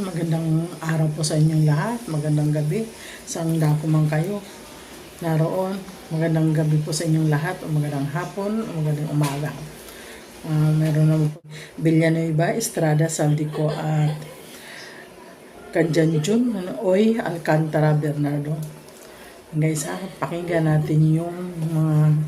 magandang araw po sa inyong lahat, magandang gabi, saan dako man kayo naroon, magandang gabi po sa inyong lahat, o magandang hapon, o magandang umaga. Meron naman po Villanueva, Estrada, Saldico at Canjanjun, Oy, Alcantara, Bernardo. Guys, pakinggan natin yung mga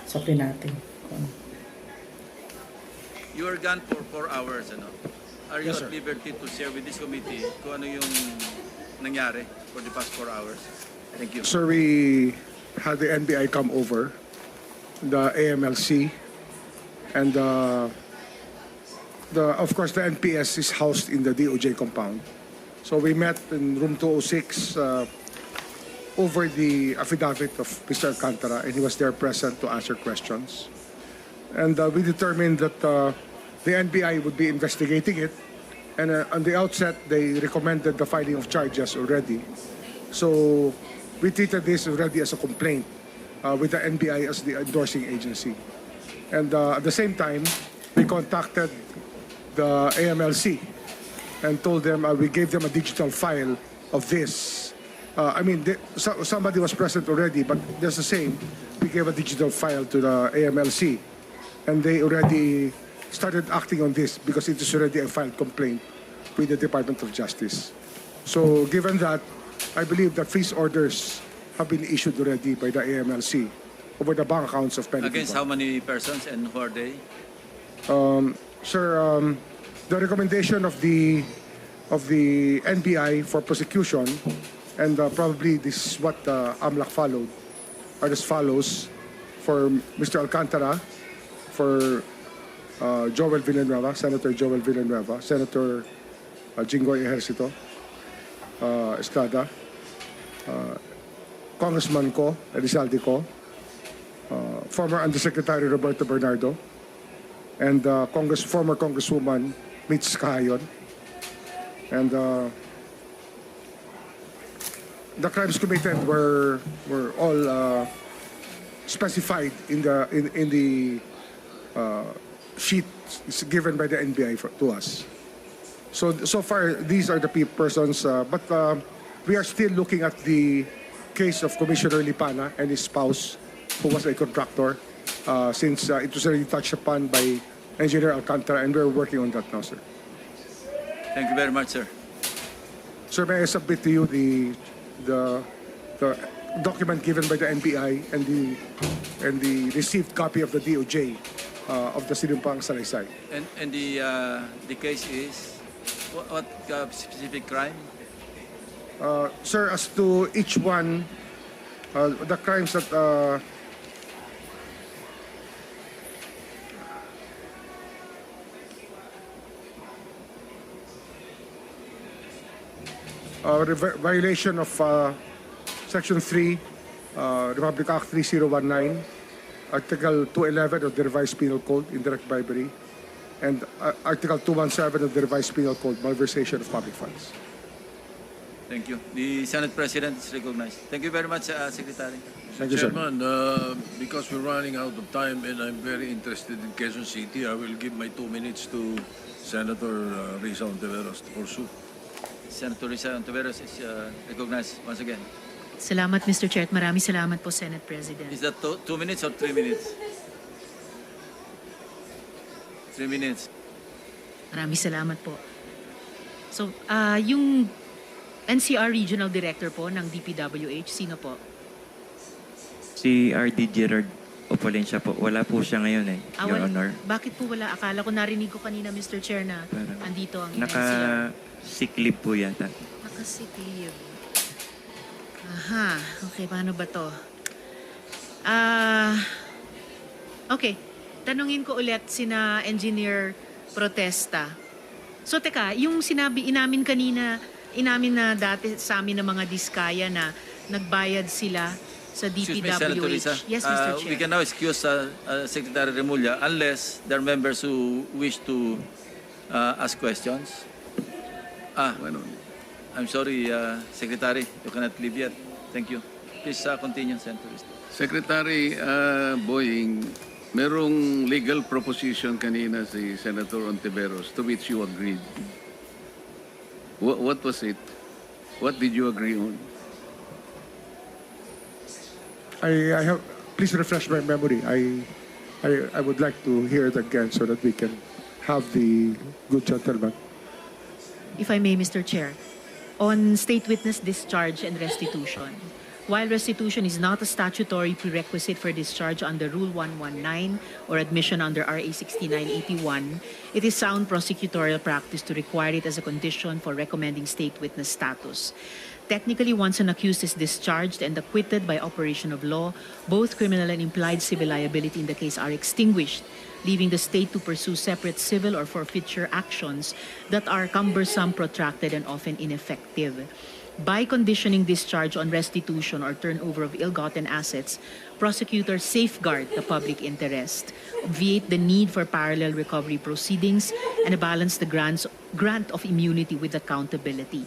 sapi natin. You are gone for 4 hours, ano? Are you Yes, at sir. liberty to share with this committee kung ano yung nangyari for the past 4 hours? Thank you. Sir, we had the NBI come over, the AMLC, and of course the NPS is housed in the DOJ compound. So we met in room 206 over the affidavit of Mr. Alcantara, and he was there present to answer questions. And we determined that the NBI would be investigating it, and on the outset they recommended the filing of charges already. So we treated this already as a complaint with the NBI as the endorsing agency. And at the same time, we contacted the AMLC and told them we gave them a digital file of this. Somebody was present already, but just the same, we gave a digital file to the AMLC, and they already started acting on this because it is already a filed complaint with the Department of Justice. So given that, I believe that freeze orders have been issued already by the AMLC over the bank accounts of many Against people. how many persons and who are they? Sir, the recommendation of the NBI for prosecution, and probably this is what AMLAC followed, are as follows: for Mr. Alcantara, for Joel Villanueva, Senator Joel Villanueva, Senator Jinggoy Ejercito Estrada, Congressman Ko, Elizalde Ko, former Undersecretary Roberto Bernardo, and former Congresswoman Mitch Kahayon. And the crimes committed were all specified in the sheet given by the NBI to us. So far, these are the persons, but we are still looking at the case of Commissioner Lipana and his spouse, who was a contractor, since it was already touched upon by Engineer Alcantara, and we're working on that now, sir. Thank you very much, sir. Sir, may I submit to you the document given by the NBI and the received copy of the DOJ of the Sinumpang Salaysay. And the case is what specific crime? Sir, as to each one, the crimes that violation of Section 3, Republic Act 3019, Article 211 of the Revised Penal Code, indirect bribery, and Article 217 of the Revised Penal Code, malversation of public funds. Thank you. The Senate President is recognized. Thank you very much, Secretary. Thank you, sir. Chairman, because we're running out of time and I'm very interested in Quezon City, I will give my 2 minutes to Senator Risa Ontiveros to pursue. Senator Risa Ontiveros is recognized once again. Salamat, Mr. Chair, at maraming salamat po, Senate President. Is that 2 minutes or 3 minutes? 3 minutes. Maraming salamat po. So, yung NCR Regional Director po ng DPWH, sino po? Si R.D. Gerard Opolencia po. Wala po siya ngayon Your Honor. Bakit po wala? Akala ko narinig ko kanina, Mr. Chair, na Parang andito ang NCR. Naka-sick leave po yata. Naka-sick leave. Aha. Okay, paano ba to? Okay. Tanungin ko ulit sina Engineer Protesta. So, teka, yung inamin na dati sa amin ng mga diskaya na nagbayad sila sa Excuse me, Senator Risa. DPWH. Yes, Mr. Chair. We can now excuse Secretary Remulla unless there are members who wish to ask questions. I'm sorry, Secretary, you cannot leave yet. Thank you. Please continue, Senator Risa. Secretary Boying, merong legal proposition kanina si Senator Ontiveros to which you agreed. Yes, Mr. Chair. Ano yung legal proposition? Yes, Mr. Chair. Ano yung legal proposition? Ano yung legal proposition kanina si Senator Ontiveros to which you agreed? Yes, Mr. Chair. What was it? What did you agree on? I have, please refresh my memory. I would like to hear it again so that we can have the good gentleman. If I may, Mr. Chair, on state witness discharge and restitution. While restitution is not a statutory prerequisite for discharge under Rule 119 or admission under RA 6981, it is sound prosecutorial practice to require it as a condition for recommending state witness status. Technically, once an accused is discharged and acquitted by operation of law, both criminal and implied civil liability in the case are extinguished, leaving the state to pursue separate civil or forfeiture actions that are cumbersome, protracted, and often ineffective. By conditioning discharge on restitution or turnover of ill-gotten assets, prosecutors safeguard the public interest, obviate the need for parallel recovery proceedings, and balance the grant of immunity with accountability.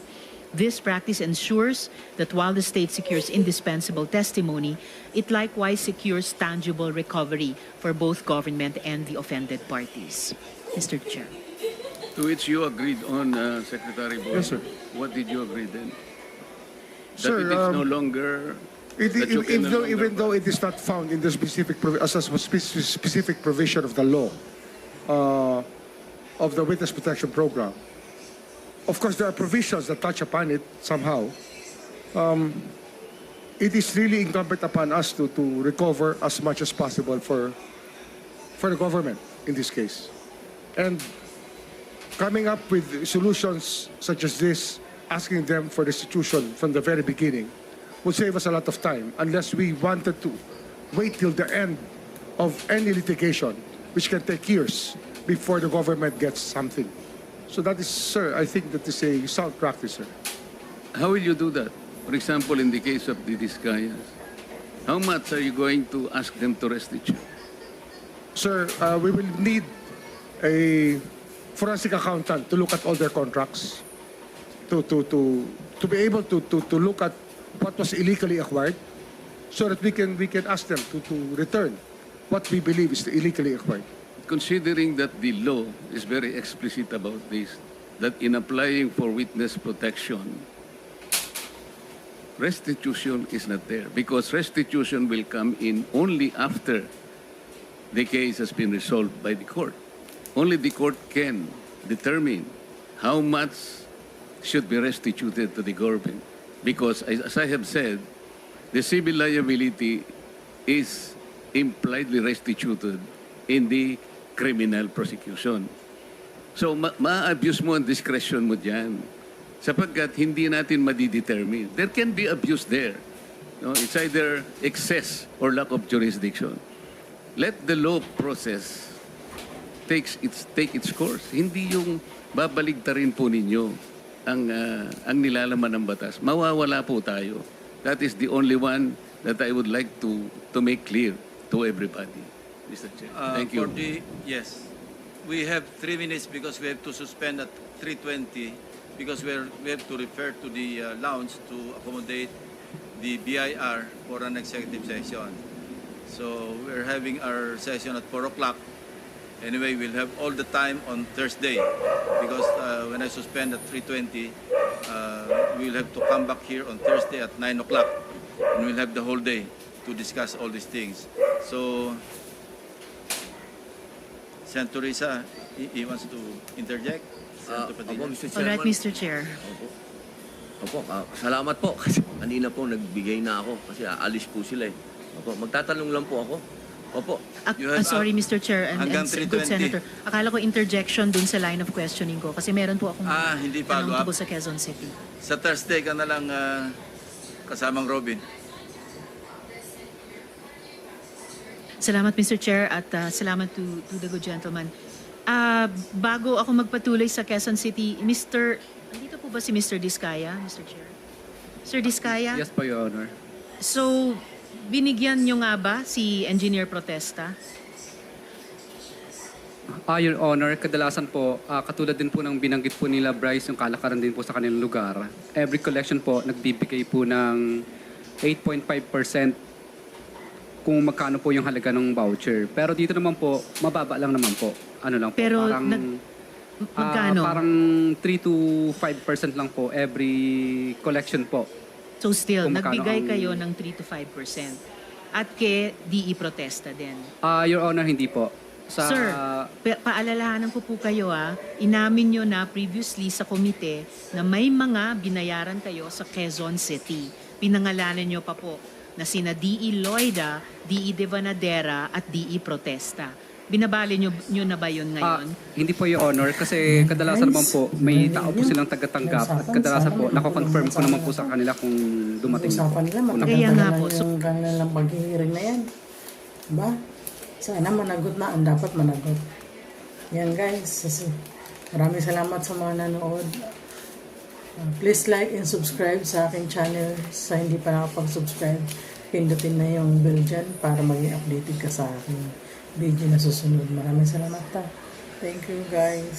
This practice ensures that while the state secures indispensable testimony, it likewise secures tangible recovery for both government and the offended parties. Mr. Chair. To which you agreed on, Secretary Boy. Yes, sir. What did you agree then? That Sir, it is no longer... It, that you can no longer- even though it is not found in the specific provision of the law of the Witness Protection Program, of course there are provisions that touch upon it somehow. It is really incumbent upon us to recover as much as possible for the government in this case. And coming up with solutions such as this, asking them for restitution from the very beginning, would save us a lot of time unless we wanted to wait till the end of any litigation, which can take years before the government gets something. So that is, sir, I think that is a sound practice, sir. How will you do that? For example, in the case of the Discayas, how much are you going to ask them to restitute? Sir, we will need a forensic accountant to look at all their contracts, to be able to look at what was illegally acquired, so that we can ask them to return what we believe is illegally acquired. Considering that the law is very explicit about this, that in applying for witness protection, restitution is not there, because restitution will come in only after the case has been resolved by the court. Only the court can determine how much should be restituted to the government. Because, as I have said, the civil liability is impliedly restituted in the criminal prosecution. So, ma-abuse mo ang discretion mo dyan. Sapagkat hindi natin madidetermine. There can be abuse there. No? It's either excess or lack of jurisdiction. Let the law process take its course. Hindi yung babaligtarin po ninyo ang nilalaman ng batas. Mawawala po tayo. That is the only one that I would like to make clear to everybody, Mr. Chair. Thank you. Yes. We have 3 minutes because we have to suspend at 3:20 because we have to refer to the lounge to accommodate the BIR for an executive session. So we're having our session at 4 o'clock. Anyway, we'll have all the time on Thursday because when I suspend at 3:20, we'll have to come back here on Thursday at 9 o'clock and we'll have the whole day to discuss all these things. So, Senator Risa, he wants to interject? Senator Padilla? Opo, Mr. All right, Chairman. Mr. Chair. Opo, salamat po kasi kanina po nagbigay na ako kasi aalis po sila eh. Opo, magtatanong lang po ako. Opo. You have, Sorry, Mr. Chair and hanggang good 3:20. Senator. Akala ko interjection dun sa line of questioning ko kasi meron po akong hindi tanong follow-up. tungkol sa Quezon City. Sa Thursday ka na lang kasamang Robin. Salamat, Mr. Chair, at salamat to the good gentleman. Bago ako magpatuloy sa Quezon City, andito po ba si Mr. Discaya, Mr. Chair? Sir Discaya? Yes po, Your Honor. So, binigyan nyo nga ba si Engineer Protesta? Your Honor, kadalasan po, katulad din po ng binanggit po nila Bryce, yung kalakaran din po sa kanilang lugar. Every collection po, nagbibigay po ng 8.5% kung magkano po yung halaga ng voucher. Pero dito naman po, mababa lang naman po. Ano lang po, Pero parang Magkano? Parang 3 to 5% lang po every collection po. So still, Kung magkano nagbigay ang- kayo ng 3 to 5%. At kay DE protesta din. Your Honor, hindi po. Sir, paalalahanan ko po kayo inamin nyo na previously sa komite na may mga binayaran kayo sa Quezon City. Pinangalanan nyo pa po na sina DE Loida, DE Devanadera at DE Protesta. Binabali nyo na ba yun ngayon? Hindi po, Your Honor, kasi kadalasan naman po may tao po silang tagatanggap at kadalasan po nako-confirm ko naman po sa kanila kung dumating na po. Usapan nila, Kung matagal Kaya nga na po, yung kanilang paghihiring na yan. Diba? Sana managot na ang dapat managot. Yan guys, maraming salamat sa mga nanood. Please like and subscribe sa aking channel. Sa hindi pa nakapag-subscribe, pindutin na yung bell dyan para maging updated ka sa aking video na susunod. Maraming salamat. Thank you guys.